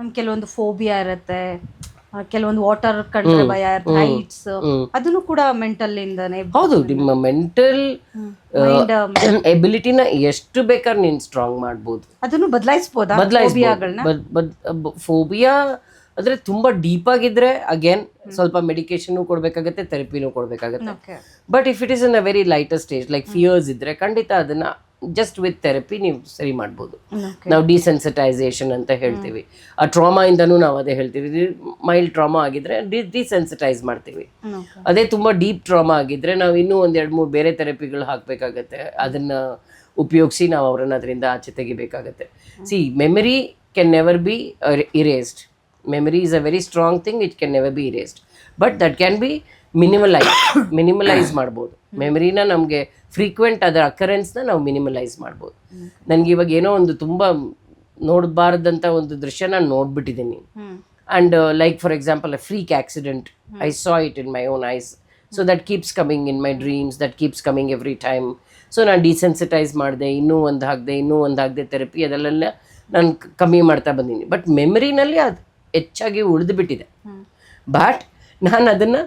ನಮ್ಗೆ ಕೆಲವೊಂದು ಫೋಬಿಯಾ ಇರುತ್ತೆ, ಕೆಲವೊಂದು ವಾಟರ್ ಕಂಡ್ರೆ ಭಯ ಇರುತ್ತೆ, ಹೈಟ್ಸ್, ಅದನ್ನು ಕೂಡ ಮೆಂಟಲ್ ಇಂದಾನೆ. ಹೌದು, ನಿಮ್ಮ ಮೆಂಟಲ್ ಮೈಂಡ್ ಎಬಿಲಿಟಿನ ಎಷ್ಟು ಬೇಕಾದ್ರೆ ನೀನು ಸ್ಟ್ರಾಂಗ್ ಮಾಡ್ಬೋದು, ಅದನ್ನು ಬದಲಾಯಿಸಬಹುದಾ ಫೋಬಿಯಾಗಳನ್ನ? ಫೋಬಿಯಾ ಅಂದ್ರೆ ತುಂಬಾ ಡೀಪ್ ಆಗಿದ್ರೆ ಅಗೇನ್ ಸ್ವಲ್ಪ ಮೆಡಿಕೇಶನ್ ಕೊಡ್ಬೇಕಾಗತ್ತೆ, ಥೆರಪಿನೂ ಕೊಡ್ಬೇಕಾಗತ್ತೆ. But if it is in a very lighter stage like fears ಇದ್ರೆ ಖಂಡಿತ ಅದನ್ನ ಜಸ್ಟ್ ವಿತ್ ಥೆರಪಿ ನೀವು ಸರಿ ಮಾಡ್ಬೋದು. ನಾವು ಡಿಸೆನ್ಸಿಟೈಸೇಷನ್ ಅಂತ ಹೇಳ್ತೀವಿ. ಆ ಟ್ರಾಮಾ ಇಂದನೂ ನಾವು ಅದೇ ಹೇಳ್ತೀವಿ. ಮೈಲ್ಡ್ ಟ್ರಾಮಾ ಆಗಿದ್ರೆ ಡಿಸೆನ್ಸಿಟೈಸ್ ಮಾಡ್ತೀವಿ. ಅದೇ ತುಂಬಾ ಡೀಪ್ ಟ್ರಾಮಾ ಆಗಿದ್ರೆ ನಾವು ಇನ್ನೂ ಒಂದ್ 2-3 ಬೇರೆ ಥೆರಪಿಗಳು ಹಾಕ್ಬೇಕಾಗತ್ತೆ. ಅದನ್ನ ಉಪಯೋಗಿಸಿ ನಾವು ಅವ್ರನ್ನ ಅದರಿಂದ ಆಚೆ ತೆಗಿಬೇಕಾಗತ್ತೆ. See, memory can never be erased. Memory is a very strong thing, it can never be erased, but that can be minimalize ಮಾಡ್ಬೋದು. ಮೆಮರಿನ ನಮಗೆ ಫ್ರೀಕ್ವೆಂಟ್ ಅದರ ಅಕರೆನ್ಸ್ನ ನಾವು ಮಿನಿಮಲೈಸ್ ಮಾಡ್ಬೋದು. ನನಗೆ ಇವಾಗ ಏನೋ ಒಂದು ತುಂಬ ನೋಡಬಾರ್ದಂಥ ಒಂದು ದೃಶ್ಯ ನಾನು ನೋಡ್ಬಿಟ್ಟಿದ್ದೀನಿ. And like for example a freak accident, I saw it in my own eyes. So that keeps coming in my dreams, that keeps coming every time. So ನಾನು ಡಿಸೆನ್ಸಿಟೈಸ್ ಮಾಡಿದೆ, ಇನ್ನೂ ಒಂದು ಹಾಕಿದೆ ಥೆರಪಿ, ಅದೆಲ್ಲ ನಾನು ಕಮ್ಮಿ ಮಾಡ್ತಾ ಬಂದೀನಿ. ಬಟ್ ಮೆಮರಿನಲ್ಲಿ ಅದು ಹೆಚ್ಚಾಗಿ ಉಳಿದುಬಿಟ್ಟಿದೆ. ಬಟ್ ನಾನು ಅದನ್ನು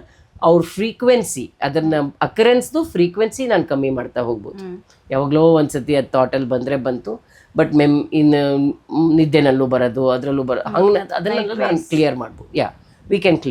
ಅವ್ರ ಫ್ರೀಕ್ವೆನ್ಸಿ, ಅದನ್ನು ಅಕರೆನ್ಸ್ದು ಫ್ರೀಕ್ವೆನ್ಸಿ ನಾನು ಕಮ್ಮಿ ಮಾಡ್ತಾ ಹೋಗ್ಬೋದು. ಯಾವಾಗಲೋ ಒಂದ್ಸತಿ ಅದು ಥಾಟಲ್ಲಿ ಬಂತು, ಬಟ್ ಇನ್ನು ನಿದ್ದೆನಲ್ಲೂ ಬರೋದು, ಅದರಲ್ಲೂ ಹಂಗೆ ಅದನ್ನೆಲ್ಲ ನಾನು ಕ್ಲಿಯರ್ ಮಾಡ್ಬೋದು. We can clear.